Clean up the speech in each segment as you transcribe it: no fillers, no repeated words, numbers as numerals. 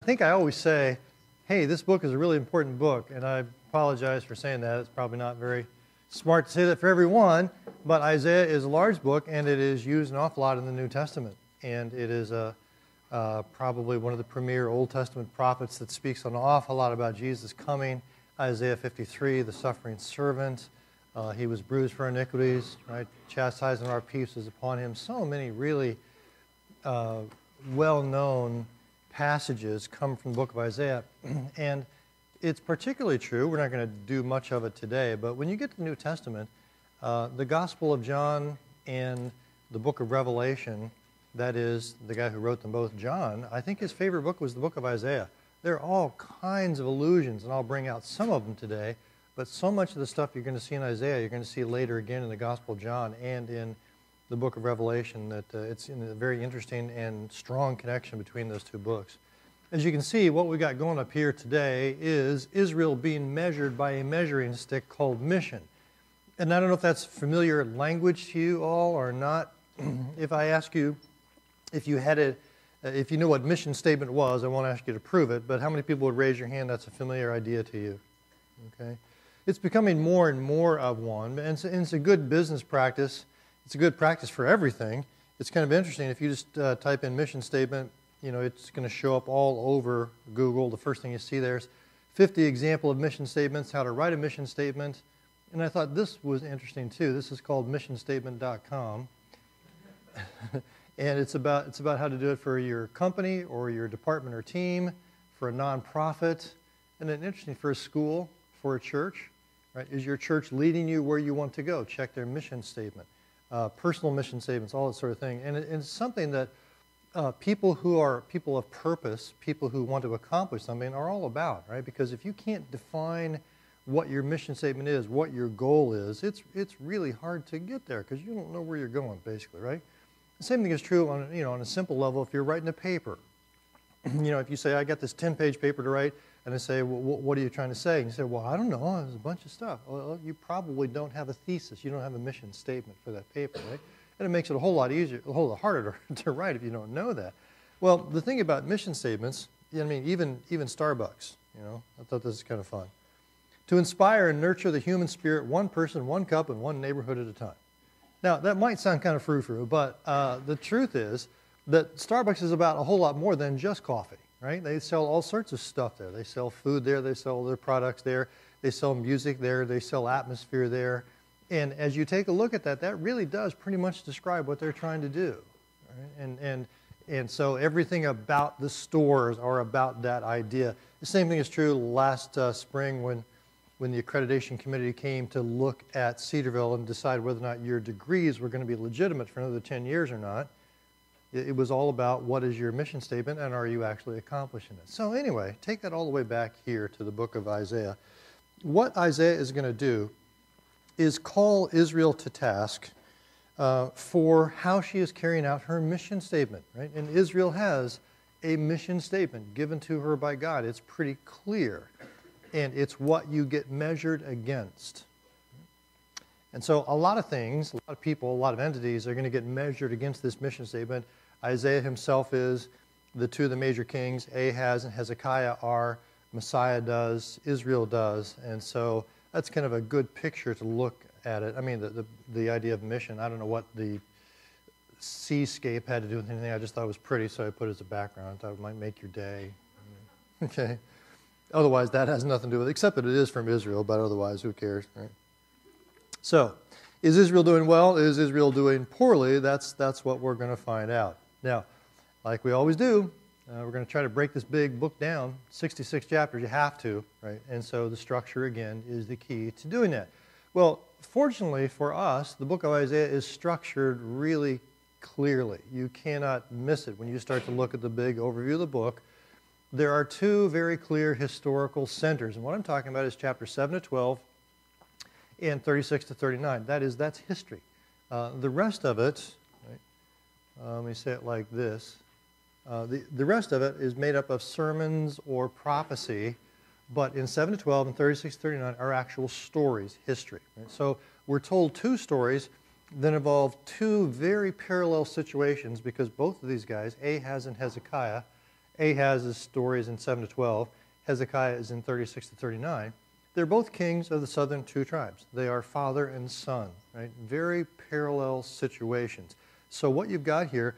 I think I always say, hey, this book is a really important book, and I apologize for saying that. It's probably not very smart to say that for everyone, but Isaiah is a large book, and it is used an awful lot in the New Testament. And it is probably one of the premier Old Testament prophets that speaks an awful lot about Jesus coming. Isaiah 53, the suffering servant. He was bruised for iniquities, right? Chastising our peace is upon him. So many really well-known passages come from the book of Isaiah. And it's particularly true, we're not going to do much of it today, but when you get to the New Testament, the Gospel of John and the book of Revelation, that is, the guy who wrote them both, John, I think his favorite book was the book of Isaiah. There are all kinds of allusions, and I'll bring out some of them today, but so much of the stuff you're going to see in Isaiah, you're going to see later again in the Gospel of John and in the book of Revelation, that it's in a very interesting and strong connection between those two books. As you can see, what we've got going up here today is Israel being measured by a measuring stick called mission. And I don't know if that's familiar language to you all or not. If I ask you if you had it, if you knew what mission statement was, I won't ask you to prove it, but how many people would raise your hand that's a familiar idea to you? Okay. It's becoming more and more of one, and it's a good business practice. It's a good practice for everything. It's kind of interesting. If you just type in mission statement, you know, it's going to show up all over Google. The first thing you see there is 50 example of mission statements, how to write a mission statement. And I thought this was interesting too. This is called missionstatement.com. And it's about how to do it for your company or your department or team, for a nonprofit, and then interesting for a school, for a church. Right? Is your church leading you where you want to go? Check their mission statement. Personal mission statements, all that sort of thing. And it's something that people who are people of purpose, people who want to accomplish something are all about, right? Because if you can't define what your mission statement is, what your goal is, it's really hard to get there because you don't know where you're going, basically, right? The same thing is true on, on a simple level if you're writing a paper. If you say, I got this 10-page paper to write, and I say, well, what are you trying to say? And you say, well, I don't know, there's a bunch of stuff. Well, you probably don't have a thesis. You don't have a mission statement for that paper, right? And it makes it a whole lot easier, a whole lot harder to write if you don't know that. Well, the thing about mission statements, even Starbucks, I thought this is kind of fun. To inspire and nurture the human spirit, one person, one cup, and one neighborhood at a time. Now, that might sound kind of frou-frou, but the truth is that Starbucks is about a whole lot more than just coffee. Right? They sell all sorts of stuff there. They sell food there. They sell their products there. They sell music there. They sell atmosphere there. And as you take a look at that, that really does pretty much describe what they're trying to do. Right? And so everything about the stores are about that idea. The same thing is true last spring when the accreditation committee came to look at Cedarville and decide whether or not your degrees were going to be legitimate for another 10 years or not. It was all about what is your mission statement and are you actually accomplishing it. So anyway, take that all the way back here to the book of Isaiah. What Isaiah is going to do is call Israel to task for how she is carrying out her mission statement. Right? And Israel has a mission statement given to her by God. It's pretty clear. And it's what you get measured against. And so a lot of things, a lot of people, a lot of entities are going to get measured against this mission statement. Isaiah himself is, the two of the major kings, Ahaz and Hezekiah are, Messiah does, Israel does. And so that's kind of a good picture to look at it. I mean, the idea of mission, I don't know what the seascape had to do with anything. I just thought it was pretty, so I put it as a background. I thought it might make your day. Okay. Otherwise, that has nothing to do with it, except that it is from Israel, but otherwise, who cares, right? So, is Israel doing well? Is Israel doing poorly? That's what we're going to find out. Now, like we always do, we're going to try to break this big book down. 66 chapters, you have to, right? And so the structure, again, is the key to doing that. Well, fortunately for us, the book of Isaiah is structured really clearly. You cannot miss it when you start to look at the big overview of the book. There are two very clear historical centers. And what I'm talking about is chapter 7 to 12 and 36 to 39. That's history. The rest of it, right, let me say it like this. The rest of it is made up of sermons or prophecy, but in 7 to 12 and 36 to 39 are actual stories, history. Right? So we're told two stories that involve two very parallel situations because both of these guys, Ahaz and Hezekiah, Ahaz's story is in 7 to 12. Hezekiah is in 36 to 39. They're both kings of the southern two tribes. They are father and son, right? Very parallel situations. So what you've got here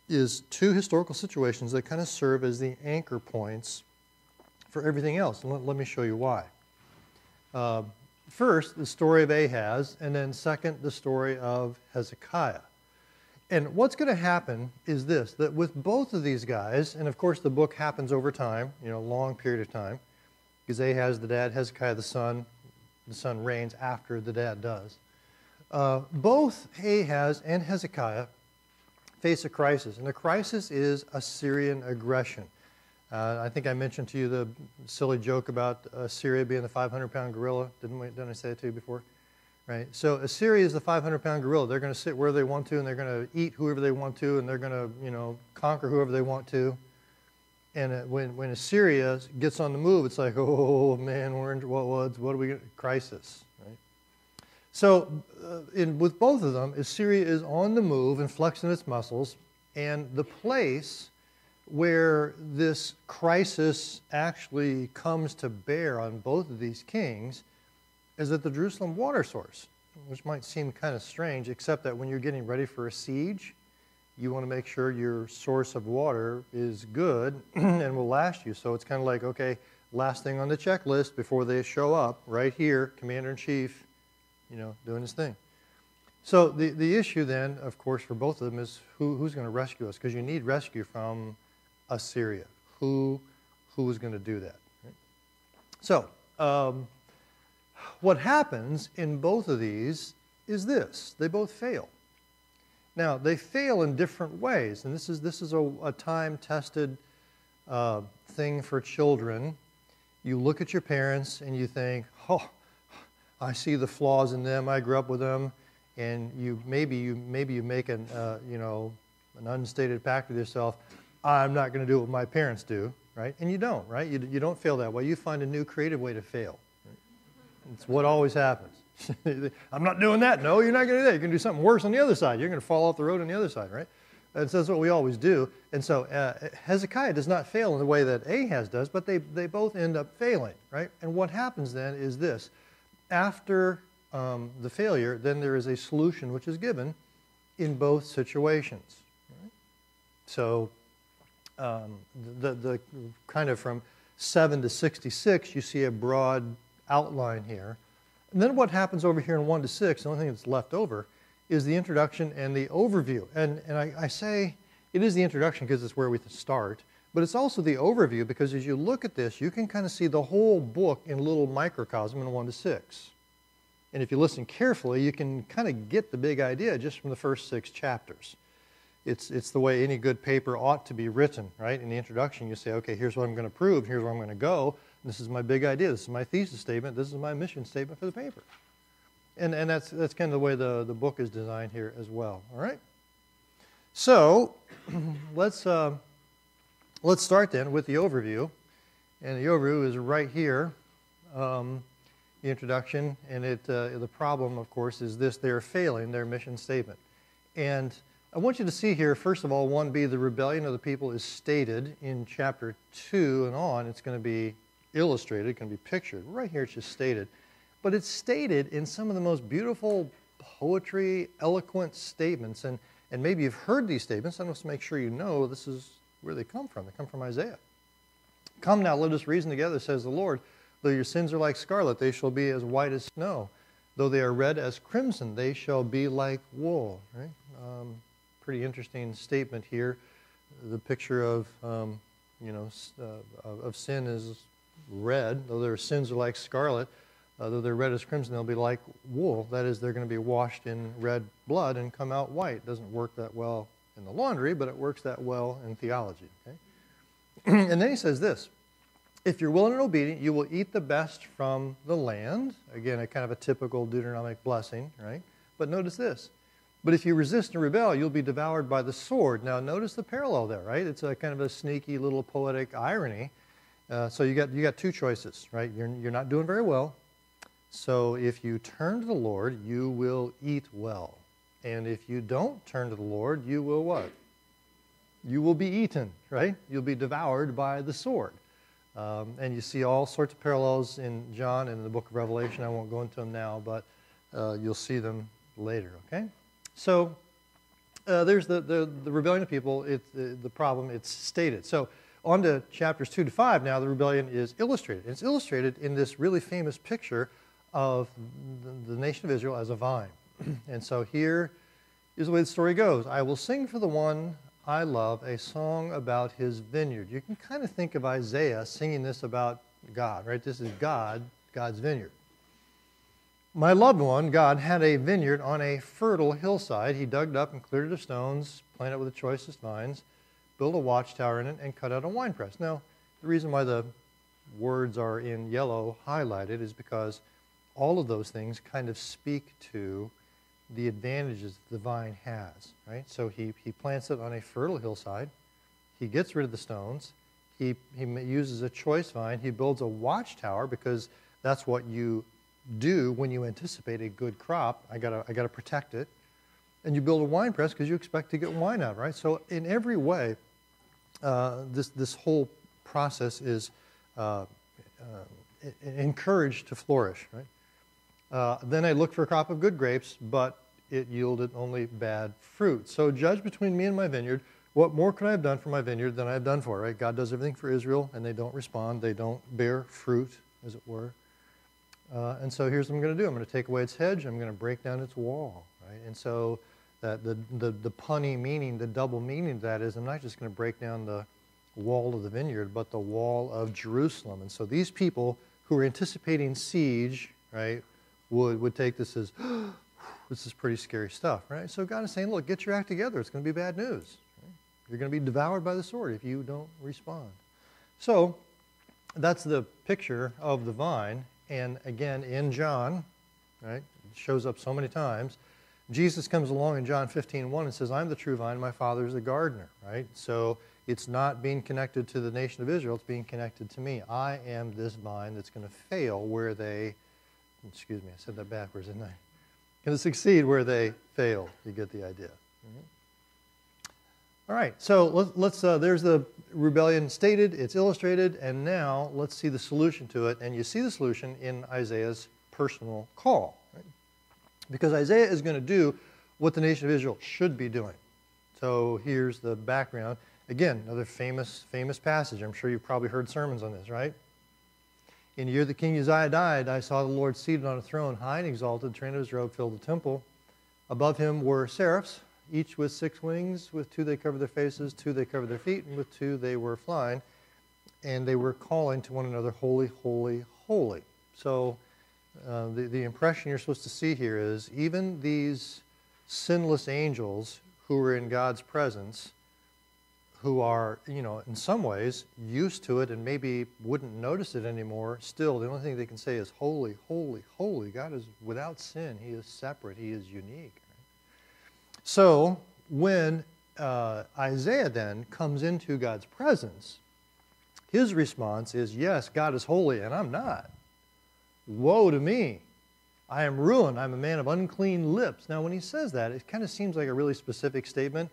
is two historical situations that kind of serve as the anchor points for everything else. And let me show you why. First, the story of Ahaz, and then second, the story of Hezekiah. And what's going to happen is this, that with both of these guys, and of course the book happens over time, long period of time, because Ahaz the dad, Hezekiah the son reigns after the dad does. Both Ahaz and Hezekiah face a crisis, and the crisis is Assyrian aggression. I think I mentioned to you the silly joke about Assyria being the 500-pound gorilla. Didn't I say it to you before? Right. So Assyria is the 500-pound gorilla. They're going to sit where they want to, and they're going to eat whoever they want to, and they're going to, conquer whoever they want to. And when Assyria gets on the move, it's like, oh man, we're in what do we get? Crisis. Right. So with both of them, Assyria is on the move and flexing its muscles, and the place where this crisis actually comes to bear on both of these kings is at the Jerusalem water source, which might seem kind of strange, except that when you're getting ready for a siege, you want to make sure your source of water is good and will last you. So it's kind of like, okay, last thing on the checklist before they show up, right here, Commander-in-Chief, doing his thing. So the issue then, of course, for both of them is who's going to rescue us, because you need rescue from Assyria. Who is going to do that? Right? So what happens in both of these is this: they both fail. Now they fail in different ways, and this is a time-tested thing for children. You look at your parents and you think, oh, I see the flaws in them. I grew up with them, and maybe you make an unstated pact with yourself. I'm not going to do what my parents do, right? And you don't, right? You don't fail that way. You find a new creative way to fail. Right? It's what always happens. I'm not doing that. No, you're not going to do that. You're going to do something worse on the other side. You're going to fall off the road on the other side, right? And so that's what we always do. And so Hezekiah does not fail in the way that Ahaz does, but they both end up failing, right? And what happens then is this. After the failure, then there is a solution which is given in both situations. Right? So the kind of from 7 to 66, you see a broad outline here. And then what happens over here in 1 to 6, the only thing that's left over, is the introduction and the overview. And I say it is the introduction because it's where we start, but it's also the overview because as you look at this, you can kind of see the whole book in a little microcosm in 1 to 6. And if you listen carefully, you can kind of get the big idea just from the first 6 chapters. It's the way any good paper ought to be written, right? In the introduction, you say, okay, here's what I'm going to prove, here's where I'm going to go, this is my big idea, this is my thesis statement, this is my mission statement for the paper. And that's kind of the way the book is designed here as well, all right? So let's start then with the overview. And the overview is right here, the introduction, and the problem, of course, is this: they're failing their mission statement. And I want you to see here, first of all, 1b, the rebellion of the people is stated in chapter 2 and on. It's going to be illustrated, it's going to be pictured. Right here it's just stated. But it's stated in some of the most beautiful poetry, eloquent statements. And maybe you've heard these statements. I want to make sure you know this is where they come from. They come from Isaiah. Come now, let us reason together, says the Lord. Though your sins are like scarlet, they shall be as white as snow. Though they are red as crimson, they shall be like wool. Right? Pretty interesting statement here. The picture of sin is red. Though their sins are like scarlet, though they're red as crimson, they'll be like wool. That is, they're going to be washed in red blood and come out white. It doesn't work that well in the laundry, but it works that well in theology. Okay? And then he says this: if you're willing and obedient, you will eat the best from the land. Again, a kind of a typical Deuteronomic blessing, right? But notice this: but if you resist and rebel, you'll be devoured by the sword. Now, notice the parallel there, right? It's a kind of a sneaky little poetic irony. So you got two choices, right? You're not doing very well. So if you turn to the Lord, you will eat well. And if you don't turn to the Lord, you will what? you will be eaten, right? You'll be devoured by the sword. And you see all sorts of parallels in John and in the book of Revelation. I won't go into them now, but you'll see them later, okay? So there's the rebellion of people, the problem, it's stated. So on to chapters 2 to 5 now, the rebellion is illustrated. It's illustrated in this really famous picture of the nation of Israel as a vine. And so here is the way the story goes. I will sing for the one I love a song about his vineyard. You can kind of think of Isaiah singing this about God, right? This is God's vineyard. My loved one, God, had a vineyard on a fertile hillside. He dug it up and cleared it of stones, planted it with the choicest vines, built a watchtower in it, and cut out a winepress. Now, the reason why the words are in yellow highlighted is because all of those things kind of speak to the advantages the vine has, right? So he plants it on a fertile hillside. He gets rid of the stones. He uses a choice vine. He builds a watchtower because that's what you do when you anticipate a good crop. I gotta protect it. And you build a wine press because you expect to get wine out, right? So in every way, this whole process is encouraged to flourish, right? Then I looked for a crop of good grapes, but it yielded only bad fruit. So judge between me and my vineyard. What more could I have done for my vineyard than I have done for it, right? God does everything for Israel, and they don't respond. They don't bear fruit, as it were. And so here's what I'm going to do. I'm going to take away its hedge. I'm going to break down its wall, right? And so that the punny meaning, the double meaning of that is I'm not just going to break down the wall of the vineyard, but the wall of Jerusalem. And so these people who are anticipating siege, right, would take this as, this is pretty scary stuff, right? So God is saying, look, get your act together. It's going to be bad news. Right? You're going to be devoured by the sword if you don't respond. So that's the picture of the vine. And again, in John, right, it shows up so many times, Jesus comes along in John 15:1 and says, I'm the true vine, my Father is the gardener, right? So it's not being connected to the nation of Israel, it's being connected to me. I am this vine that's going to fail where they, excuse me, I said that backwards, didn't I? Going to succeed where they fail. You get the idea. All right, so let's there's the rebellion stated, it's illustrated, and now let's see the solution to it. And you see the solution in Isaiah's personal call. Right? Because Isaiah is going to do what the nation of Israel should be doing. So here's the background. Again, another famous passage. I'm sure you've probably heard sermons on this, right? In the year that King Uzziah died, I saw the Lord seated on a throne, high and exalted. The train of his robe filled the temple. Above him were seraphs, each with 6 wings. With 2 they covered their faces, 2 they covered their feet, and with 2 they were flying. And they were calling to one another, holy, holy, holy. So the impression you're supposed to see here is even these sinless angels who are in God's presence, who are, you know, in some ways used to it and maybe wouldn't notice it anymore, still the only thing they can say is holy, holy, holy. God is without sin. He is separate. He is unique. Right? So when Isaiah then comes into God's presence, his response is, yes, God is holy and I'm not. Woe to me. I am ruined. I'm a man of unclean lips. Now when he says that, it kind of seems like a really specific statement,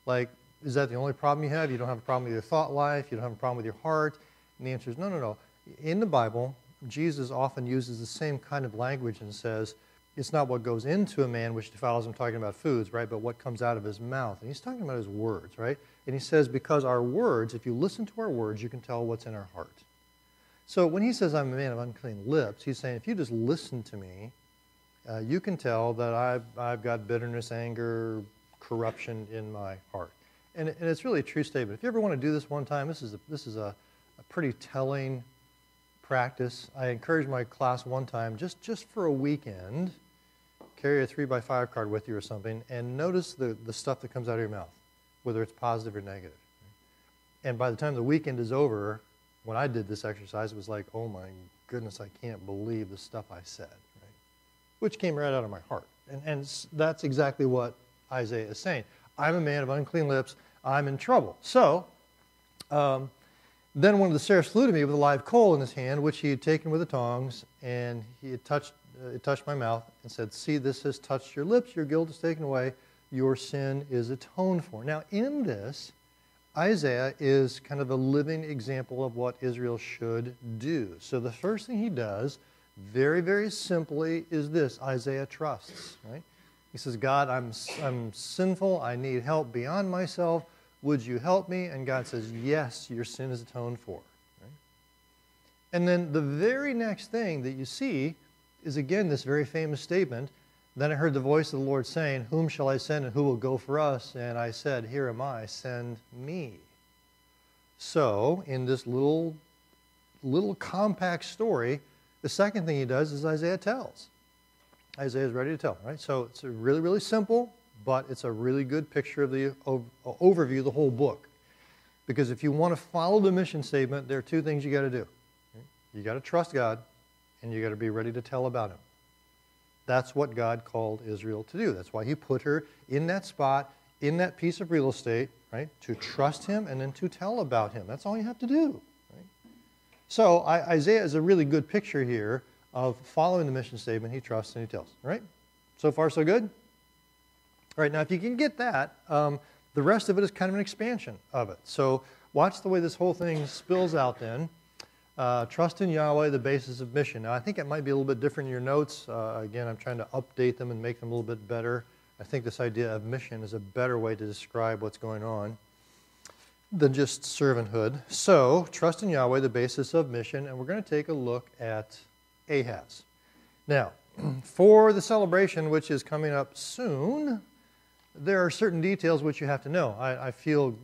like, is that the only problem you have? You don't have a problem with your thought life? You don't have a problem with your heart? And the answer is no, no, no. In the Bible, Jesus often uses the same kind of language and says, it's not what goes into a man which defiles him, talking about foods, right, but what comes out of his mouth. And he's talking about his words, right? And he says, because our words, if you listen to our words, you can tell what's in our heart. So when he says, I'm a man of unclean lips, he's saying, if you just listen to me, you can tell that I've got bitterness, anger, corruption in my heart. And it's really a true statement. If you ever want to do this one time, this is a pretty telling practice. I encourage my class one time, just for a weekend, carry a 3x5 card with you or something, and notice the stuff that comes out of your mouth, whether it's positive or negative. And by the time the weekend is over, when I did this exercise, it was like, oh my goodness, I can't believe the stuff I said, right? Which came right out of my heart. And that's exactly what Isaiah is saying. I'm a man of unclean lips. I'm in trouble. So, then one of the seraphs flew to me with a live coal in his hand, which he had taken with the tongs, and it touched my mouth and said, see, this has touched your lips. Your guilt is taken away. Your sin is atoned for. Now, in this, Isaiah is kind of a living example of what Israel should do. So the first thing he does, very, very simply, is this. Isaiah trusts, right? He says, God, I'm sinful. I need help beyond myself. Would you help me? And God says, yes, your sin is atoned for. Right? And then the very next thing that you see is, again, this very famous statement. Then I heard the voice of the Lord saying, whom shall I send and who will go for us? And I said, here am I, send me. So in this little compact story, the second thing he does is Isaiah tells. Isaiah is ready to tell, right? So it's a really, really simple, but it's a really good picture of the overview of the whole book. Because if you want to follow the mission statement, there are two things you got to do. You got to trust God, and you got to be ready to tell about Him. That's what God called Israel to do. That's why He put her in that spot, in that piece of real estate, right? To trust Him and then to tell about Him. That's all you have to do. Right? So Isaiah is a really good picture here of following the mission statement. He trusts and he tells. All right? So far, so good? All right, now if you can get that, the rest of it is kind of an expansion of it. So watch the way this whole thing spills out then. Trust in Yahweh, the basis of mission. Now, I think it might be a little bit different in your notes. Again, I'm trying to update them and make them a little bit better. I think this idea of mission is a better way to describe what's going on than just servanthood. So, trust in Yahweh, the basis of mission, and we're going to take a look at Ahaz. Now, for the celebration, which is coming up soon, there are certain details which you have to know. I feel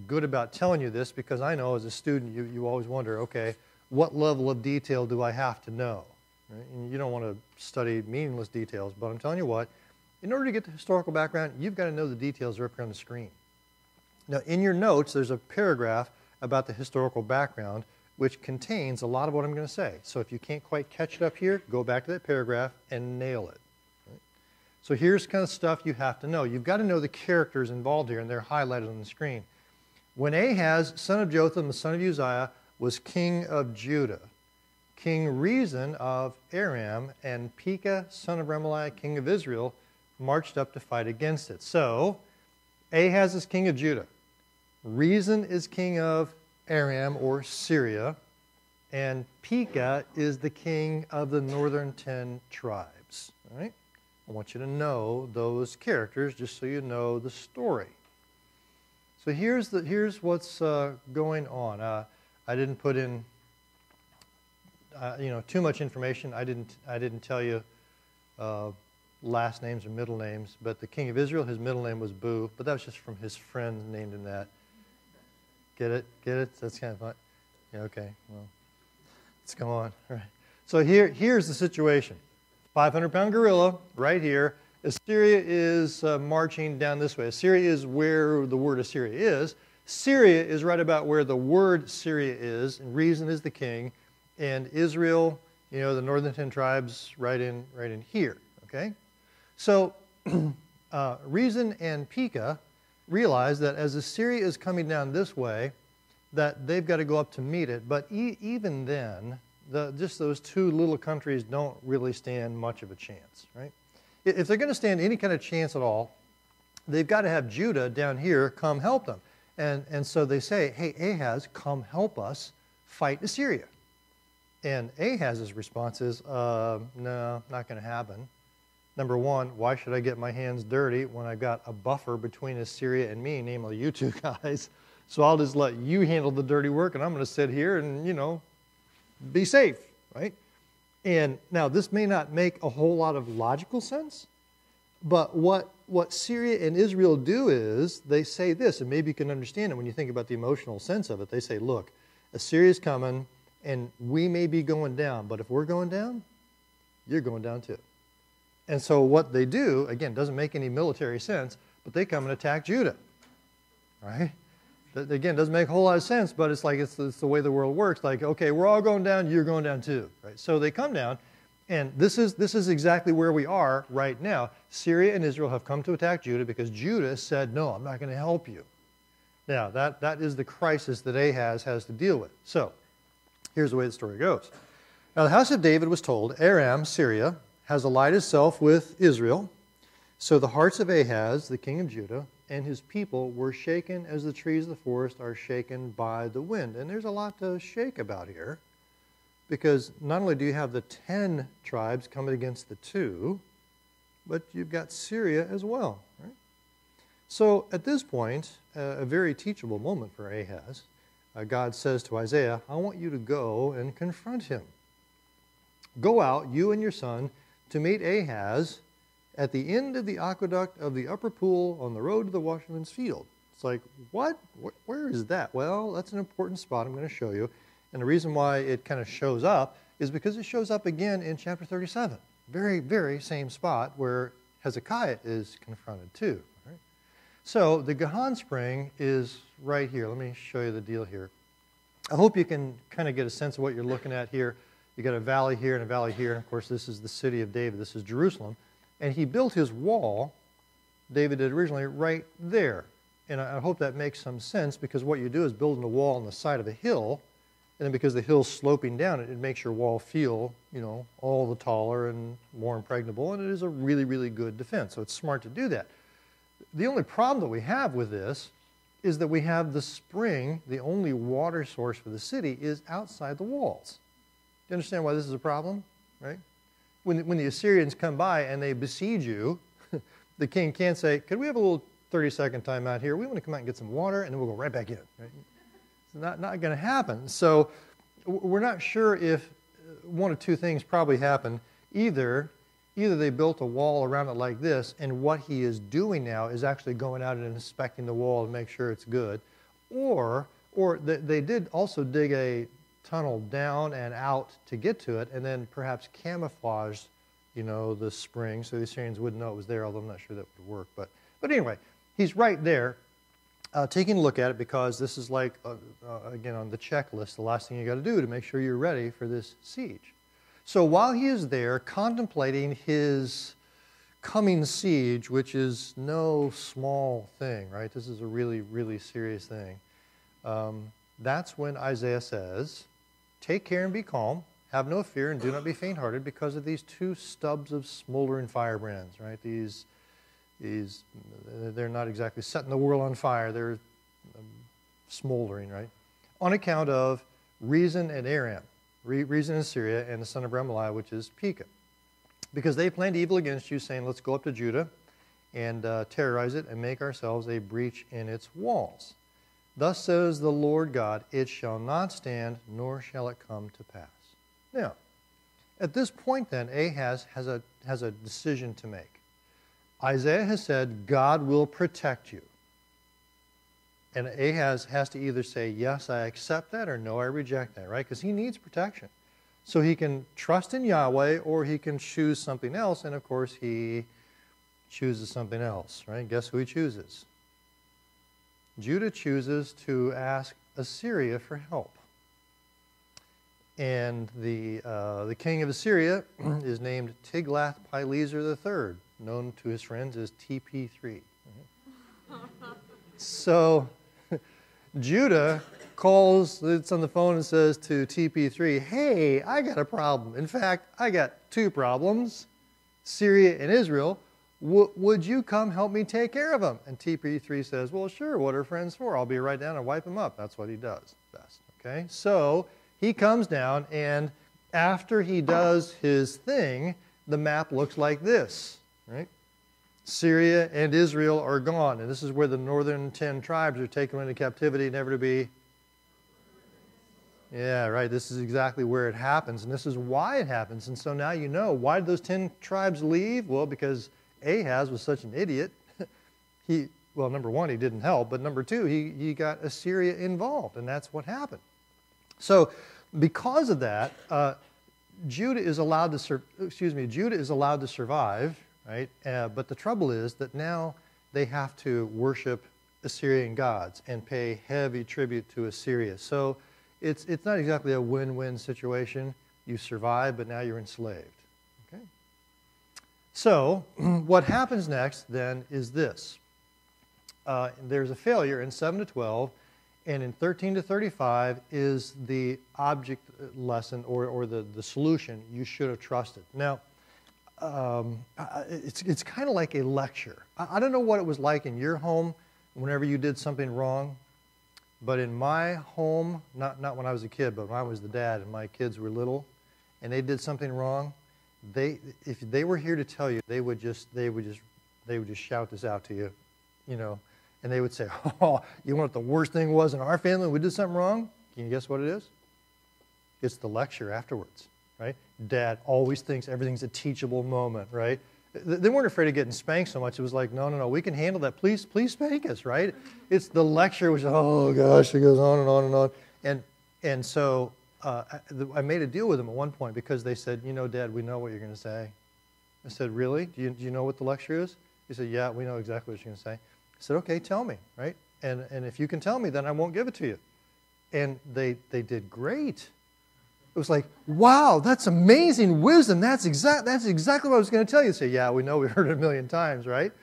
good about telling you this because I know as a student you always wonder, okay, what level of detail do I have to know? Right? And you don't want to study meaningless details, but I'm telling you what, in order to get the historical background, you've got to know the details that are up here on the screen. Now, in your notes, there's a paragraph about the historical background, which contains a lot of what I'm going to say. So if you can't quite catch it up here, go back to that paragraph and nail it. Right? So here's kind of stuff you have to know. You've got to know the characters involved here, and they're highlighted on the screen. When Ahaz, son of Jotham, the son of Uzziah, was king of Judah, King Rezin of Aram and Pekah, son of Remaliah, king of Israel, marched up to fight against it. So Ahaz is king of Judah. Rezin is king of Aram or Syria, and Pekah is the king of the northern 10 tribes. All right? I want you to know those characters just so you know the story. So here's what's going on. I didn't put in too much information. I didn't tell you last names or middle names, but the king of Israel, his middle name was Boo, but that was just from his friend named him that. Get it? Get it? That's kind of fun. Yeah, okay. Well, let's go on. All right. So here's the situation. 500-pound gorilla right here. Assyria is marching down this way. Assyria is where the word Assyria is. Syria is right about where the word Syria is, and Rezin is the king, and Israel, the northern 10 tribes right in here. Okay? So Rezin and Pekah realize that as Assyria is coming down this way, that they've got to go up to meet it. But even then, just those two little countries don't really stand much of a chance, right? If they're going to stand any kind of chance at all, they've got to have Judah down here come help them. And so they say, hey, Ahaz, come help us fight Assyria. And Ahaz's response is, no, not going to happen. Number one, why should I get my hands dirty when I've got a buffer between Assyria and me, namely you two guys? So I'll just let you handle the dirty work, and I'm going to sit here and, be safe, right? And now this may not make a whole lot of logical sense, but what Syria and Israel do is they say this, and maybe you can understand it when you think about the emotional sense of it. They say, look, Assyria's coming, and we may be going down, but if we're going down, you're going down too. And so what they do, again, doesn't make any military sense, but they come and attack Judah, right? Again, doesn't make a whole lot of sense, but it's like it's the way the world works. Like, okay, we're all going down, you're going down too, right? So they come down, and this is exactly where we are right now. Syria and Israel have come to attack Judah because Judah said, no, I'm not going to help you. Now, that is the crisis that Ahaz has to deal with. So here's the way the story goes. Now, the house of David was told, Aram, Syria, has allied itself with Israel. So the hearts of Ahaz, the king of Judah, and his people were shaken as the trees of the forest are shaken by the wind. And there's a lot to shake about here, because not only do you have the 10 tribes coming against the 2, but you've got Syria as well. Right? So at this point, a very teachable moment for Ahaz. God says to Isaiah, I want you to go and confront him. Go out, you and your son, to meet Ahaz at the end of the aqueduct of the upper pool on the road to the washerman's field. It's like, what? Where is that? Well, that's an important spot I'm going to show you. And the reason why it kind of shows up is because it shows up again in chapter 37. Very, very same spot where Hezekiah is confronted too. Right? So the Gihon Spring is right here. Let me show you the deal here. I hope you can kind of get a sense of what you're looking at here. You got a valley here and a valley here. And of course, this is the city of David. This is Jerusalem. And he built his wall, David did originally, right there. And I hope that makes some sense, because what you do is building a wall on the side of a hill, and then because the hill's sloping down, it makes your wall feel, all the taller and more impregnable, and it is a really, really good defense. So it's smart to do that. The only problem that we have with this is that we have the spring, the only water source for the city, is outside the walls. Do you understand why this is a problem? Right? When the Assyrians come by and they besiege you, the king can't say, could we have a little 30-second time out here? We want to come out and get some water, and then we'll go right back in. Right? It's not going to happen. So we're not sure if one of two things probably happened. Either they built a wall around it like this, and what he is doing now is actually going out and inspecting the wall to make sure it's good, or they did also dig a tunnel down and out to get to it, and then perhaps camouflage, the spring so the Assyrians wouldn't know it was there, although I'm not sure that would work. But anyway, he's right there taking a look at it, because this is like, again, on the checklist, the last thing you got to do to make sure you're ready for this siege. So while he is there contemplating his coming siege, which is no small thing, right? This is a really, really serious thing. That's when Isaiah says, take care and be calm, have no fear, and do not be faint-hearted because of these 2 stubs of smoldering firebrands, right? They're not exactly setting the world on fire, they're smoldering, right? On account of Rezin and Aram, Rezin in Syria, and the son of Remaliah, which is Pekah. Because they planned evil against you, saying, let's go up to Judah and terrorize it and make ourselves a breach in its walls. Thus says the Lord God, it shall not stand, nor shall it come to pass. Now, at this point then, Ahaz has a decision to make. Isaiah has said, God will protect you. And Ahaz has to either say, yes, I accept that, or no, I reject that, right? Because he needs protection. So he can trust in Yahweh, or he can choose something else, and of course he chooses something else, right? Guess who he chooses? Judah chooses to ask Assyria for help. And the king of Assyria is named Tiglath-Pileser III, known to his friends as TP3. So Judah calls, it's on the phone and says to TP3, hey, I got a problem. In fact, I got 2 problems, Syria and Israel. Would you come help me take care of them? And TP3 says, well, sure, what are friends for? I'll be right down and wipe them up. That's what he does best, okay? So he comes down, and after he does his thing, the map looks like this, right? Syria and Israel are gone, and this is where the northern 10 tribes are taken into captivity, never to be. Yeah, right, this is exactly where it happens, and this is why it happens. And so now you know, why did those 10 tribes leave? Well, because Ahaz was such an idiot. Well, number one, he didn't help, but number 2, he got Assyria involved, and that's what happened. So because of that, Judah is allowed to survive, right? But the trouble is that now they have to worship Assyrian gods and pay heavy tribute to Assyria. So it's not exactly a win-win situation. You survive, but now you're enslaved. Okay? So what happens next then is this. There's a failure in 7 to 12, and in 13 to 35 is the object lesson or the solution. You should have trusted. Now, it's kind of like a lecture. I don't know what it was like in your home whenever you did something wrong, but in my home, not when I was a kid, but when I was the dad and my kids were little, and they did something wrong, if they were here to tell you, they would just shout this out to you, you know, and they would say, "Oh, you know what the worst thing was in our family? We did something wrong." Can you guess what it is? It's the lecture afterwards, right? Dad always thinks everything's a teachable moment, right? They weren't afraid of getting spanked so much. It was like, no, we can handle that. Please spank us, right? It's the lecture, which, oh gosh, it goes on and on and on. And so I made a deal with them at one point because they said, you know, Dad, we know what you're going to say. I said, really? Do you know what the lecture is? He said, yeah, we know exactly what you're going to say. I said, okay, tell me, right? And if you can tell me, then I won't give it to you. And they did great. It was like, wow, that's amazing wisdom. That's exactly what I was going to tell you. Say, yeah, we know, we've heard it a million times, right?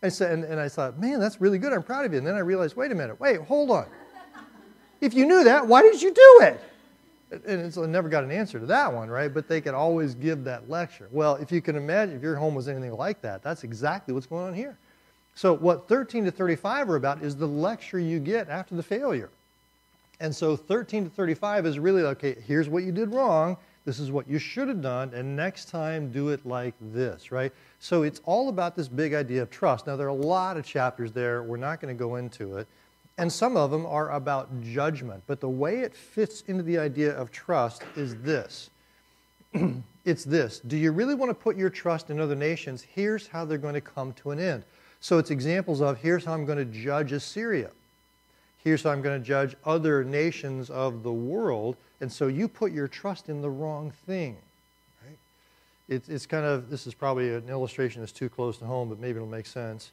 I said, and I thought, man, that's really good. I'm proud of you. And then I realized, wait a minute, hold on. If you knew that, why did you do it? And so I never got an answer to that one, right? But they could always give that lecture. Well, if you can imagine, if your home was anything like that, that's exactly what's going on here. So what 13 to 35 are about is the lecture you get after the failure. And so 13 to 35 is really, okay, here's what you did wrong, this is what you should have done, and next time do it like this, right? So it's all about this big idea of trust. Now, there are a lot of chapters there. We're not going to go into it. And some of them are about judgment. But the way it fits into the idea of trust is this. It's this. Do you really want to put your trust in other nations? Here's how they're going to come to an end. So it's examples of, here's how I'm going to judge Assyria. Here's how I'm going to judge other nations of the world. And so you put your trust in the wrong thing. Right? It's kind of, this is probably an illustration that's too close to home, but maybe it'll make sense.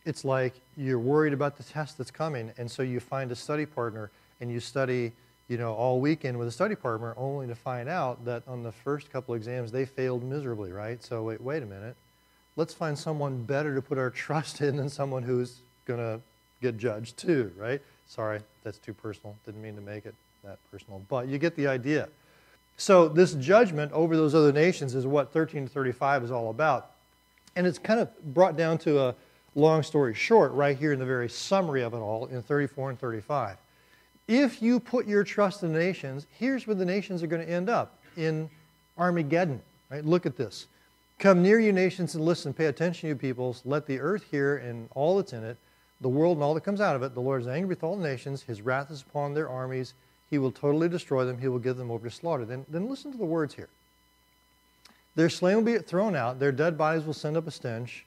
It's like you're worried about the test that's coming, and so you find a study partner, and you study, you know, all weekend with a study partner, only to find out that on the first couple exams, they failed miserably, right? So wait a minute. Let's find someone better to put our trust in than someone who's going to get judged too, right? Sorry, that's too personal. Didn't mean to make it that personal. But you get the idea. So this judgment over those other nations is what 13 to 35 is all about. And it's kind of brought down to a long story short right here in the very summary of it all in 34 and 35. If you put your trust in the nations, here's where the nations are going to end up, in Armageddon. Right? Look at this. Come near, you nations, and listen. Pay attention, you peoples. Let the earth hear and all that's in it, the world and all that comes out of it. The Lord is angry with all the nations. His wrath is upon their armies. He will totally destroy them. He will give them over to slaughter. Then listen to the words here. Their slain will be thrown out. Their dead bodies will send up a stench.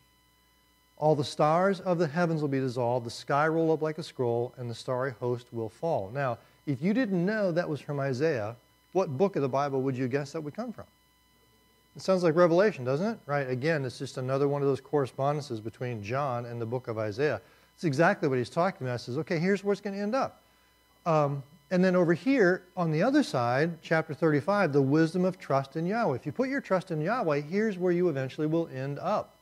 All the stars of the heavens will be dissolved. The sky roll up like a scroll, and the starry host will fall. Now, if you didn't know that was from Isaiah, what book of the Bible would you guess that would come from? It sounds like Revelation, doesn't it? Right? Again, it's just another one of those correspondences between John and the book of Isaiah. It's exactly what he's talking about. He says, okay, here's where it's going to end up. And then over here, on the other side, chapter 35, the wisdom of trust in Yahweh. If you put your trust in Yahweh, here's where you eventually will end up.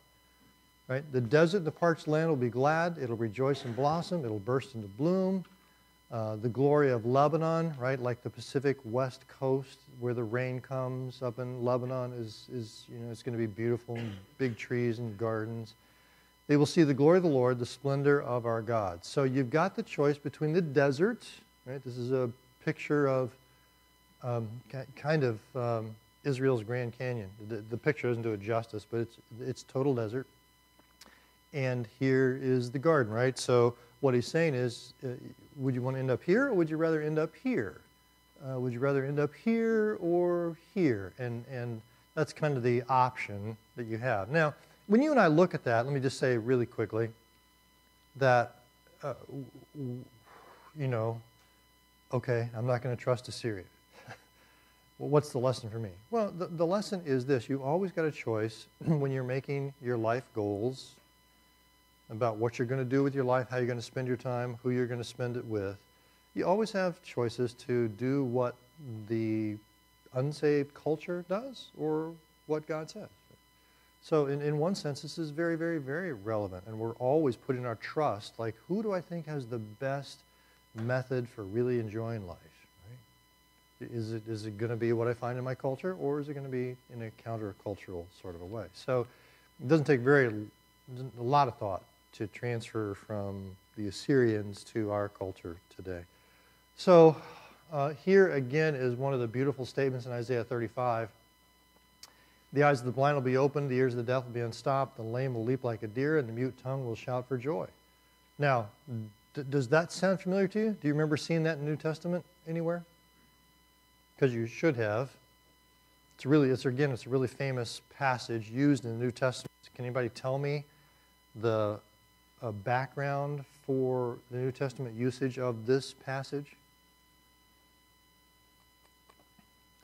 Right? The desert, the parched land will be glad. It'll rejoice and blossom. It'll burst into bloom. The glory of Lebanon, right, like the Pacific West Coast where the rain comes up in Lebanon is you know, it's going to be beautiful, and big trees and gardens. They will see the glory of the Lord, the splendor of our God. So you've got the choice between the desert, right? This is a picture of kind of Israel's Grand Canyon. The picture doesn't do it justice, but it's total desert. And here is the garden, right? So what he's saying is, would you want to end up here, or would you rather end up here? Would you rather end up here or here? And that's kind of the option that you have. Now, when you and I look at that, let me just say really quickly that, you know, okay, I'm not going to trust Assyria. Well, what's the lesson for me? Well, the lesson is this. You've always got a choice when you're making your life goals about what you're going to do with your life, how you're going to spend your time, who you're going to spend it with. You always have choices to do what the unsaved culture does or what God says. So in one sense, this is very, very, very relevant. And we're always putting our trust, like, who do I think has the best method for really enjoying life? Right? Is it going to be what I find in my culture, or is it going to be in a countercultural sort of a way? So it doesn't take a lot of thought to transfer from the Assyrians to our culture today. So here again is one of the beautiful statements in Isaiah 35. The eyes of the blind will be opened, the ears of the deaf will be unstopped, the lame will leap like a deer, and the mute tongue will shout for joy. Now, does that sound familiar to you? Do you remember seeing that in the New Testament anywhere? Because you should have. It's a really famous passage used in the New Testament. Can anybody tell me the background for the New Testament usage of this passage?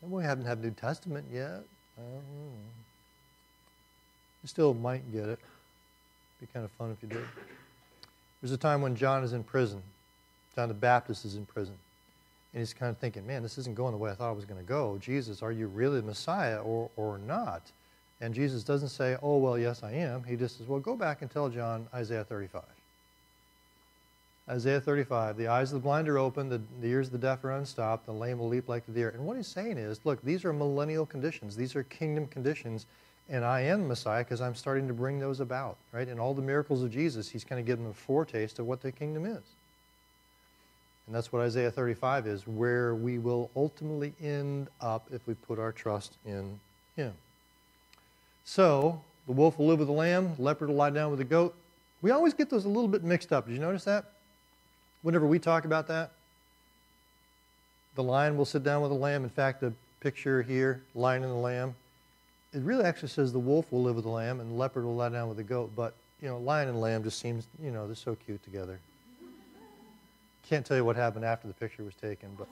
We haven't had New Testament yet. You still might get it. It'd be kind of fun if you did. There's a time when John is in prison. John the Baptist is in prison. And he's kind of thinking, man, this isn't going the way I thought it was going to go. Jesus, are you really the Messiah or not? And Jesus doesn't say, oh, well, yes, I am. He just says, well, go back and tell John Isaiah 35. Isaiah 35, the eyes of the blind are open, the ears of the deaf are unstopped, the lame will leap like the deer. And what he's saying is, look, these are millennial conditions. These are kingdom conditions. And I am the Messiah because I'm starting to bring those about, right? And all the miracles of Jesus, he's kind of giving them a foretaste of what the kingdom is. And that's what Isaiah 35 is, where we will ultimately end up if we put our trust in him. So, the wolf will live with the lamb, the leopard will lie down with the goat. We always get those a little bit mixed up. Did you notice that? Whenever we talk about that, the lion will sit down with the lamb. In fact, the picture here, lion and the lamb, it really actually says the wolf will live with the lamb and the leopard will lie down with the goat. But, lion and lamb just seems, they're so cute together. Can't tell you what happened after the picture was taken, but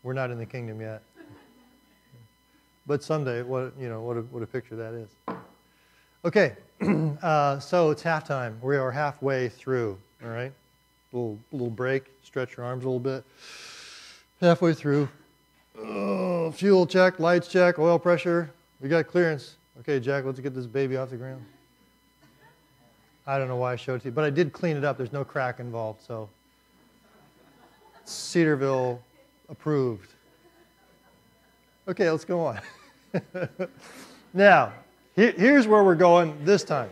we're not in the kingdom yet. But someday, what a picture that is. Okay, so it's halftime. We are halfway through, all right? Little break, stretch your arms a little bit. Halfway through. Fuel check, lights check, oil pressure. We got clearance. Okay, Jack, let's get this baby off the ground. I don't know why I showed it to you, but I did clean it up. There's no crack involved, so Cedarville approved. Okay, let's go on. Now, here's where we're going this time.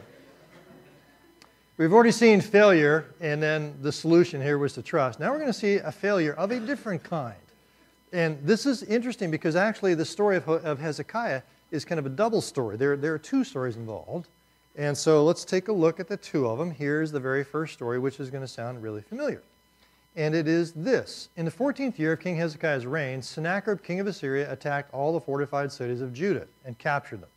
We've already seen failure, and then the solution here was to trust. Now we're going to see a failure of a different kind. And this is interesting because actually the story of Hezekiah is kind of a double story. There are two stories involved. And so let's take a look at the two of them. Here's the very first story, which is going to sound really familiar. And it is this. In the 14th year of King Hezekiah's reign, Sennacherib, king of Assyria, attacked all the fortified cities of Judah and captured them.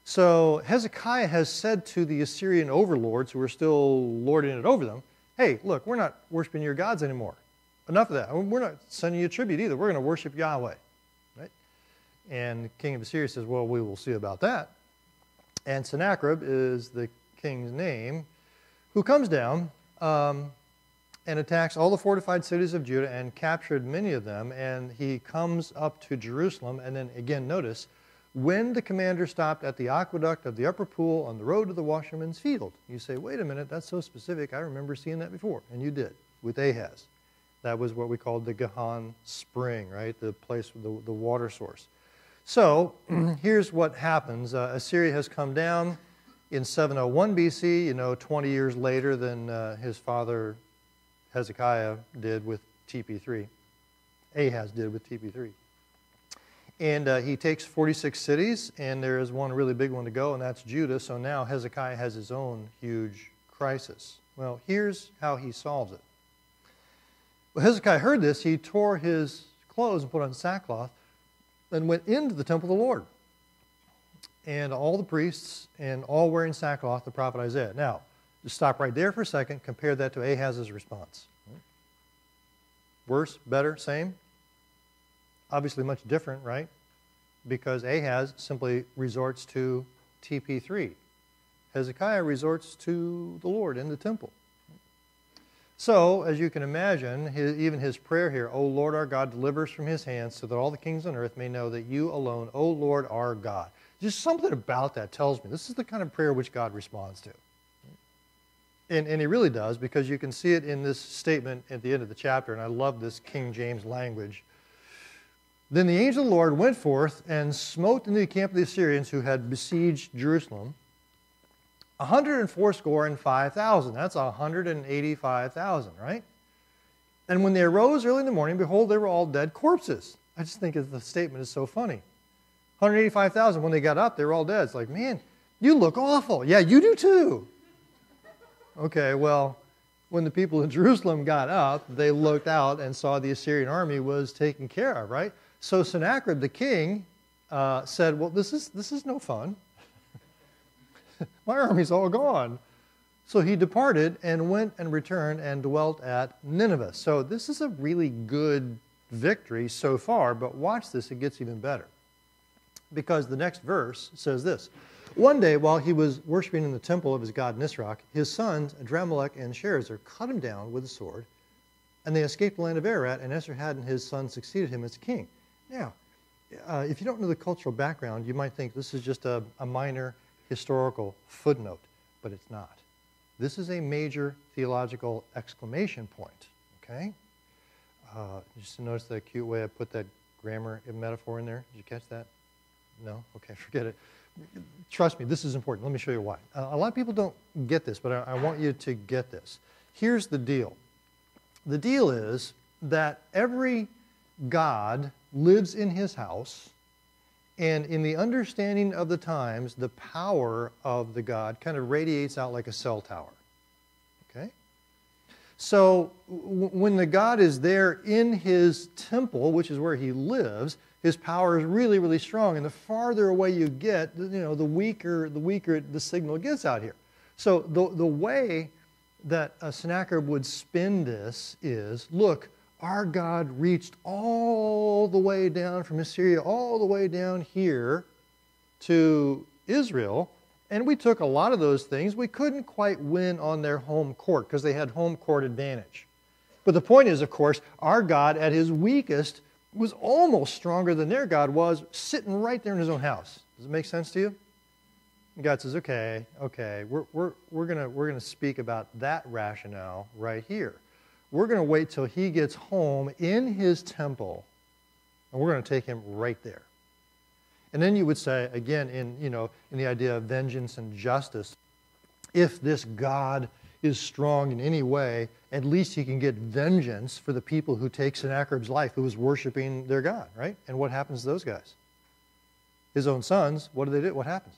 So Hezekiah has said to the Assyrian overlords who are still lording it over them, hey, look, we're not worshiping your gods anymore. Enough of that. We're not sending you a tribute either. We're going to worship Yahweh. Right? And the king of Assyria says, well, we will see about that. And Sennacherib is the king's name, who comes down and attacks all the fortified cities of Judah and captured many of them. And he comes up to Jerusalem. And then again, notice, when the commander stopped at the aqueduct of the upper pool on the road to the washerman's field. You say, wait a minute, that's so specific. I remember seeing that before. And you did, with Ahaz. That was what we called the Gihon Spring, right? The place with the water source. So here's what happens. Assyria has come down in 701 BC, 20 years later than his father Hezekiah did with TP3. Ahaz did with TP3. And he takes 46 cities, and there is one really big one to go, and that's Judah. So now Hezekiah has his own huge crisis. Well, here's how he solves it. When Hezekiah heard this, he tore his clothes and put on sackcloth and went into the temple of the Lord. And all the priests and all wearing sackcloth, the prophet Isaiah. Now, just stop right there for a second. Compare that to Ahaz's response. Worse, better, same? Obviously much different, right? Because Ahaz simply resorts to TP3. Hezekiah resorts to the Lord in the temple. So, as you can imagine, even his prayer here, O Lord our God, deliver us from his hands so that all the kings on earth may know that you alone, O Lord our God. Just something about that tells me this is the kind of prayer which God responds to. And he really does, because you can see it in this statement at the end of the chapter, and I love this King James language. Then the angel of the Lord went forth and smote into the camp of the Assyrians who had besieged Jerusalem 185,000. That's 185,000, right? And when they arose early in the morning, behold, they were all dead corpses. I just think the statement is so funny. 185,000. When they got up, they were all dead. It's like, man, you look awful. Yeah, you do too. Okay, well, when the people in Jerusalem got up, they looked out and saw the Assyrian army was taken care of, right? So Sennacherib, the king, said, well, this is no fun. My army's all gone. So he departed and went and returned and dwelt at Nineveh. So this is a really good victory so far, but watch this, it gets even better. Because the next verse says this. One day, while he was worshiping in the temple of his god Nisroch, his sons, Adrammelech and Sharezer, cut him down with a sword, and they escaped the land of Ararat, and Esarhaddon his son succeeded him as king. Now, if you don't know the cultural background, you might think this is just a minor historical footnote, but it's not. This is a major theological exclamation point, okay? Just notice the cute way I put that grammar metaphor in there. Did you catch that? No? Okay, forget it. Trust me, this is important. Let me show you why. A lot of people don't get this, but I want you to get this. Here's the deal. The deal is that every God lives in his house, and in the understanding of the times, the power of the God kind of radiates out like a cell tower. Okay? So when the God is there in his temple, which is where he lives, his power is really, really strong. And the farther away you get, the weaker the signal gets out here. So the way that Sennacherib would spin this is, look, our God reached all the way down from Assyria, all the way down here to Israel, and we took a lot of those things. We couldn't quite win on their home court because they had home court advantage. But the point is, of course, our God at his weakest was almost stronger than their God was, sitting right there in his own house. Does it make sense to you? And God says, okay, we're gonna speak about that rationale right here. We're going to wait till he gets home in his temple, and we're going to take him right there. And then you would say, again, in the idea of vengeance and justice, if this God is strong in any way, at least he can get vengeance for the people who take Sennacherib's life, who was worshiping their God, right? And what happens to those guys? His own sons, what do? What happens?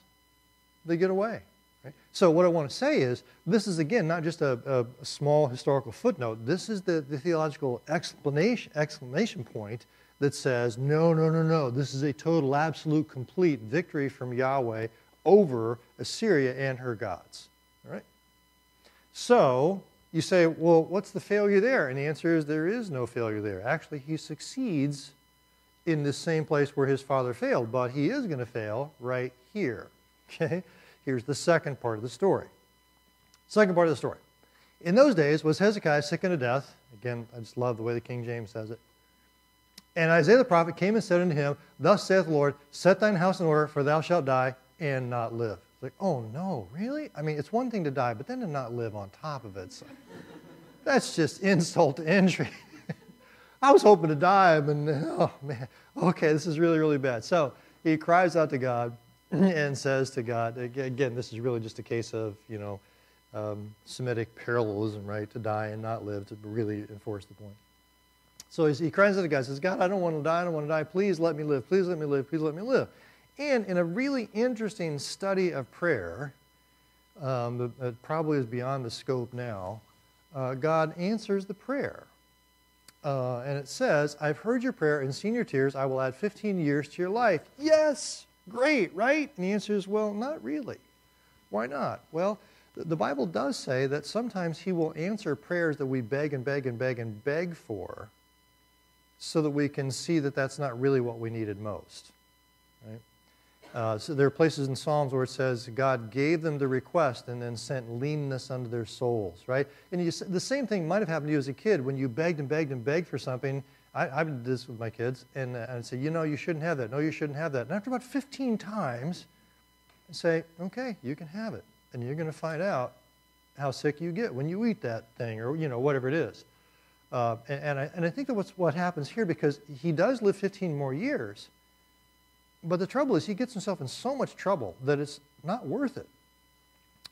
They get away. Right? So what I want to say is, this is, again, not just a small historical footnote. This is the theological exclamation point that says, no. This is a total, absolute, complete victory from Yahweh over Assyria and her gods. All right? So you say, well, what's the failure there? And the answer is, there is no failure there. Actually, he succeeds in the same place where his father failed, but he is going to fail right here. Okay? Here's the second part of the story. Second part of the story. In those days was Hezekiah sick unto death. Again, I just love the way the King James says it. And Isaiah the prophet came and said unto him, Thus saith the Lord, set thine house in order, for thou shalt die and not live. It's like, oh no, really? I mean, it's one thing to die, but then to not live on top of it. So that's just insult to injury. I was hoping to die, but oh man, okay, this is really, really bad. So he cries out to God and says to God, again, this is really just a case of, Semitic parallelism, right? To die and not live, to really enforce the point. So he cries out to God, says, God, I don't want to die, I don't want to die. Please let me live, please let me live, please let me live. And in a really interesting study of prayer, that probably is beyond the scope now, God answers the prayer. And it says, I've heard your prayer and seen your tears. I will add 15 years to your life. Yes! Great, right? And the answer is, well, not really. Why not? Well, the Bible does say that sometimes he will answer prayers that we beg and beg and beg and beg for so that we can see that that's not really what we needed most. Right? So there are places in Psalms where it says God gave them the request and then sent leanness unto their souls, right? And the same thing might have happened to you as a kid when you begged and begged and begged for something. I did this with my kids, and I'd say, you shouldn't have that. No, you shouldn't have that. And after about 15 times, I say, okay, you can have it. And you're going to find out how sick you get when you eat that thing or, whatever it is. And I think that what happens here, because he does live 15 more years, but the trouble is he gets himself in so much trouble that it's not worth it.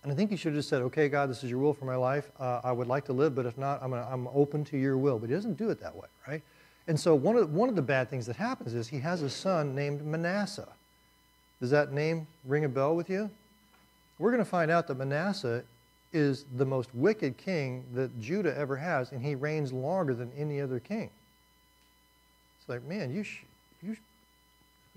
And I think he should have just said, okay, God, this is your will for my life. I would like to live, but if not, I'm open to your will. But he doesn't do it that way, right? And so one of the bad things that happens is he has a son named Manasseh. Does that name ring a bell with you? We're going to find out that Manasseh is the most wicked king that Judah ever has, and he reigns longer than any other king. It's like, man,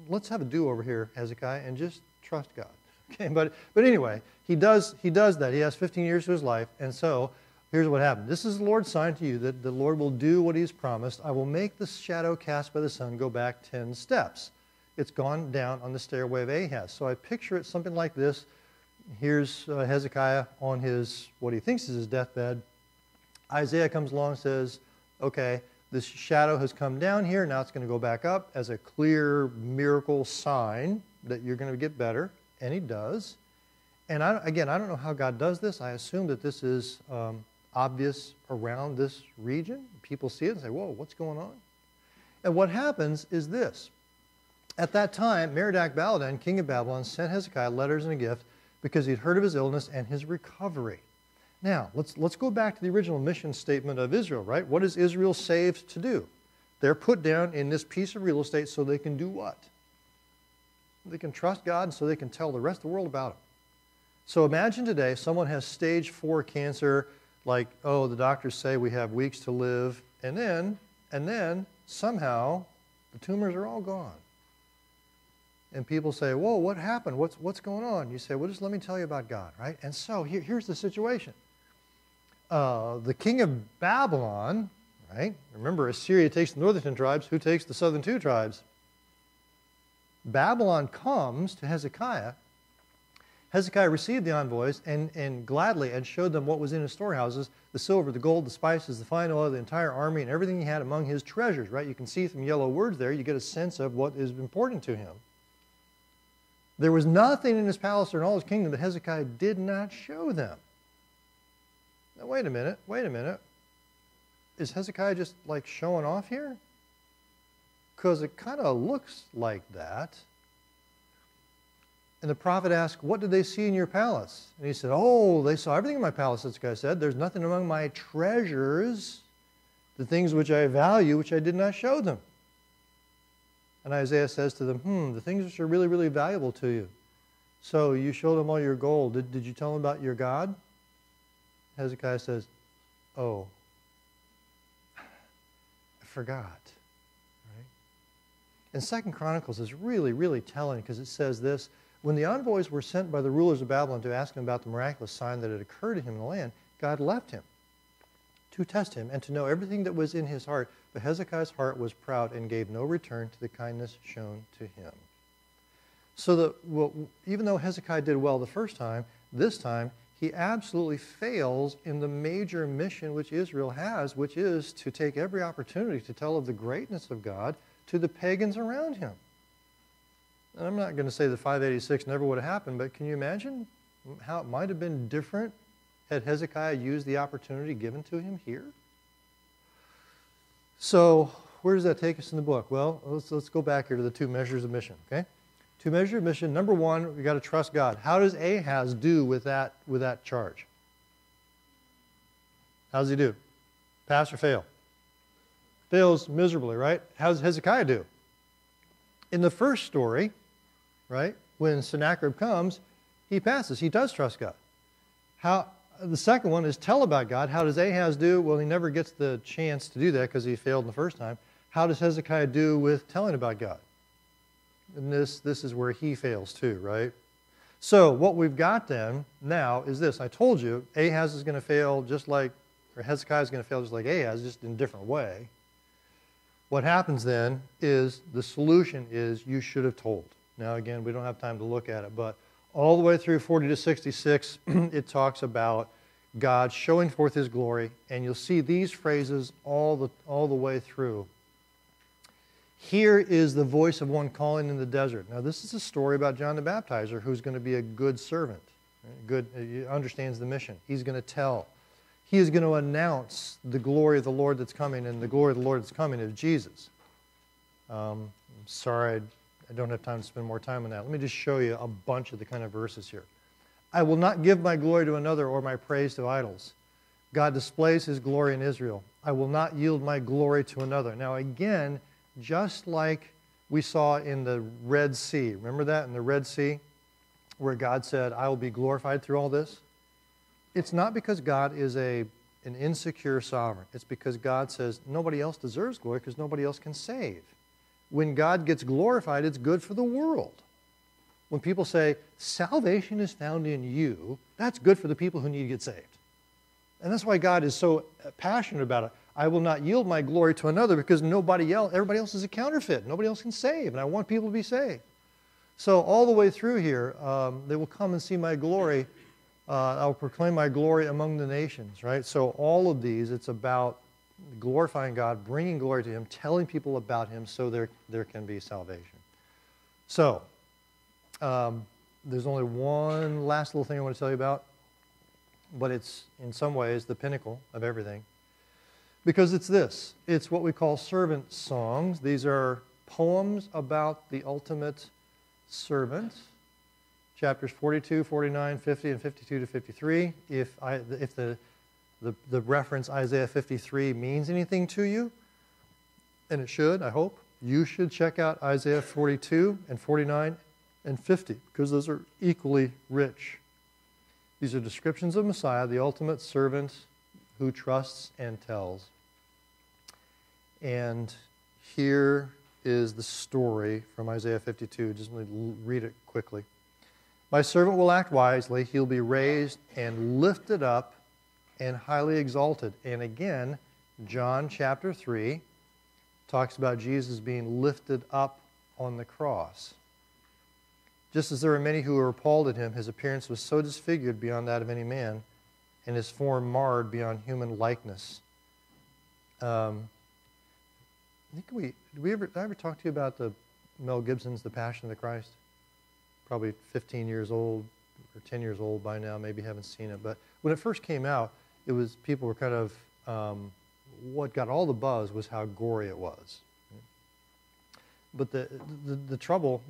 let's have a do-over here, Hezekiah, and just trust God. Okay, but anyway, he does that. He has 15 years to his life, and so here's what happened. This is the Lord's sign to you that the Lord will do what he's promised. I will make the shadow cast by the sun go back 10 steps. It's gone down on the stairway of Ahaz. So I picture it something like this. Here's Hezekiah on his, what he thinks is his deathbed. Isaiah comes along and says, okay, this shadow has come down here. Now it's going to go back up as a clear miracle sign that you're going to get better. And he does. And again, I don't know how God does this. I assume that this is obvious around this region. People see it and say, whoa, what's going on? And what happens is this. At that time, Merodach-Baladan, king of Babylon, sent Hezekiah letters and a gift because he'd heard of his illness and his recovery. Now, let's go back to the original mission statement of Israel, right? What is Israel saved to do? They're put down in this piece of real estate so they can do what? They can trust God, and so they can tell the rest of the world about Him. So imagine today someone has stage 4 cancer, like, oh, the doctors say we have weeks to live, and then somehow the tumors are all gone. And people say, whoa, what happened? What's going on? You say, well, just let me tell you about God, right? And so here's the situation. The king of Babylon, right? Remember, Assyria takes the northern 10 tribes. Who takes the southern 2 tribes? Babylon comes to Hezekiah. Hezekiah received the envoys and gladly and showed them what was in his storehouses, the silver, the gold, the spices, the fine oil, the entire army, and everything he had among his treasures, right? You can see some yellow words there. You get a sense of what is important to him. There was nothing in his palace or in all his kingdom that Hezekiah did not show them. Now, wait a minute. Is Hezekiah just like showing off here? Because it kind of looks like that. And the prophet asked, what did they see in your palace? And he said, oh, they saw everything in my palace, this guy said. There's nothing among my treasures, the things which I value, which I did not show them. And Isaiah says to them, the things which are really, really valuable to you. So you showed them all your gold. Did you tell them about your God? Hezekiah says, oh, I forgot. Right? And 2 Chronicles is really, really telling because it says this. When the envoys were sent by the rulers of Babylon to ask him about the miraculous sign that had occurred to him in the land, God left him to test him and to know everything that was in his heart. But Hezekiah's heart was proud and gave no return to the kindness shown to him. So that even though Hezekiah did well the first time, this time he absolutely fails in the major mission which Israel has, which is to take every opportunity to tell of the greatness of God to the pagans around him. And I'm not going to say that 586 never would have happened, but can you imagine how it might have been different had Hezekiah used the opportunity given to him here? So where does that take us in the book? Well, let's go back here to the 2 measures of mission, okay? 2 measures of mission. Number 1, we've got to trust God. How does Ahaz do with that charge? How does he do? Pass or fail? Fails miserably, right? How does Hezekiah do? In the first story, right, when Sennacherib comes, he passes. He does trust God. The second one is tell about God. How does Ahaz do? Well, he never gets the chance to do that because he failed the first time. How does Hezekiah do with telling about God? And this is where he fails too, right? So what we've got then now is this. I told you Ahaz is going to fail just like, or Hezekiah is going to fail just like Ahaz, just in a different way. What happens then is the solution is you should have told. Now again, we don't have time to look at it, but all the way through 40 to 66, it talks about God showing forth His glory, and you'll see these phrases all the way through. Here is the voice of one calling in the desert. Now this is a story about John the Baptizer, who's going to be a good servant, right? He understands the mission. He's going to tell. he is going to announce the glory of the Lord that's coming, and the glory of the Lord that's coming is Jesus. I'm sorry, I don't have time to spend more time on that. Let me just show you a bunch of the kind of verses here. I will not give my glory to another or my praise to idols. God displays his glory in Israel. I will not yield my glory to another. Now again, just like we saw in the Red Sea. Remember that in the Red Sea where God said, I will be glorified through all this? It's not because God is an insecure sovereign. It's because God says nobody else deserves glory because nobody else can save. When God gets glorified, it's good for the world. When people say, salvation is found in you, that's good for the people who need to get saved. And that's why God is so passionate about it. I will not yield my glory to another because everybody else is a counterfeit. Nobody else can save, and I want people to be saved. So all the way through here, they will come and see my glory. I will proclaim my glory among the nations, right? So all of these, it's about glorifying God, bringing glory to him, telling people about him so there can be salvation. So there's only one last little thing I want to tell you about, but it's in some ways the pinnacle of everything. Because it's this. It's what we call servant songs. These are poems about the ultimate servant. Chapters 42, 49, 50, and 52 to 53. If the reference Isaiah 53 means anything to you, and it should, I hope, you should check out Isaiah 42 and 49 and 50, because those are equally rich. These are descriptions of Messiah, the ultimate servant who trusts and tells. And here is the story from Isaiah 52. Just let me read it quickly. My servant will act wisely. He'll be raised and lifted up and highly exalted. And again, John chapter 3 talks about Jesus being lifted up on the cross. Just as there were many who were appalled at him, his appearance was so disfigured beyond that of any man, and his form marred beyond human likeness. Did I ever talk to you about Mel Gibson's The Passion of the Christ? Probably 15 years old or 10 years old by now, maybe haven't seen it. But when it first came out, people were kind of, what got all the buzz was how gory it was. But the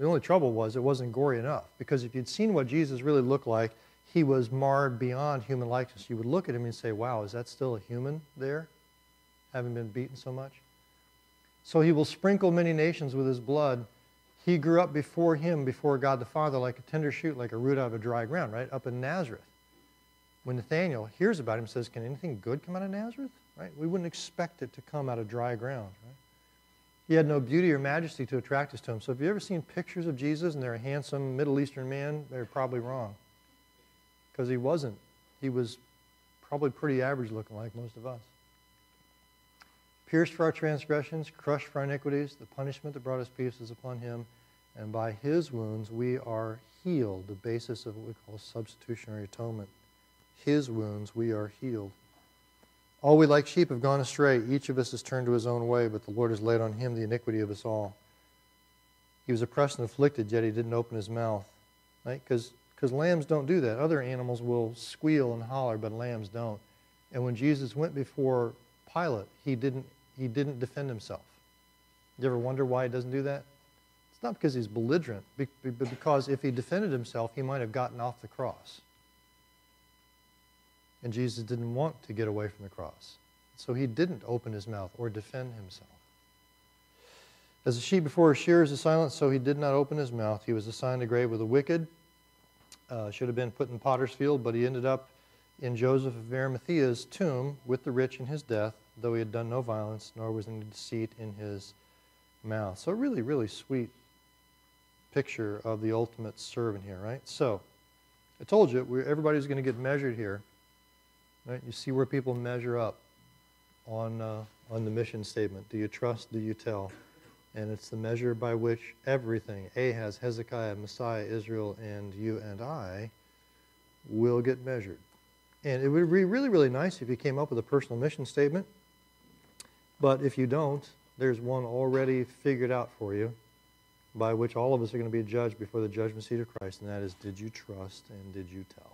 only trouble was it wasn't gory enough. Because if you'd seen what Jesus really looked like, he was marred beyond human likeness. You would look at him and say, wow, is that still a human there, having been beaten so much? So he will sprinkle many nations with his blood. He grew up before him, before God the Father, like a tender shoot, like a root out of a dry ground, right, up in Nazareth. When Nathanael hears about him, says, can anything good come out of Nazareth? Right? We wouldn't expect it to come out of dry ground. Right? He had no beauty or majesty to attract us to him. So if you've ever seen pictures of Jesus and they're a handsome Middle Eastern man, they're probably wrong. Because he wasn't. He was probably pretty average looking like most of us. Pierced for our transgressions, crushed for our iniquities, the punishment that brought us peace is upon him, and by his wounds we are healed, the basis of what we call substitutionary atonement. His wounds we are healed. All we like sheep have gone astray. Each of us has turned to his own way, but the Lord has laid on him the iniquity of us all. He was oppressed and afflicted, yet he didn't open his mouth. Right? Because lambs don't do that. Other animals will squeal and holler, but lambs don't. And when Jesus went before Pilate, he didn't defend himself. You ever wonder why he doesn't do that? It's not because he's belligerent, but because if he defended himself, he might have gotten off the cross. And Jesus didn't want to get away from the cross. So he didn't open his mouth or defend himself. As a sheep before her shearers is silent, so he did not open his mouth. He was assigned a grave with the wicked. Should have been put in potter's field, but he ended up in Joseph of Arimathea's tomb with the rich in his death, though he had done no violence, nor was any deceit in his mouth. So really, really sweet picture of the ultimate servant here, right? So, I told you, everybody's going to get measured here. Right? You see where people measure up on the mission statement. Do you trust? Do you tell? And it's the measure by which everything, Ahaz, Hezekiah, Messiah, Israel, and you and I, will get measured. And it would be really, really nice if you came up with a personal mission statement. But if you don't, there's one already figured out for you by which all of us are going to be judged before the judgment seat of Christ, and that is, did you trust and did you tell?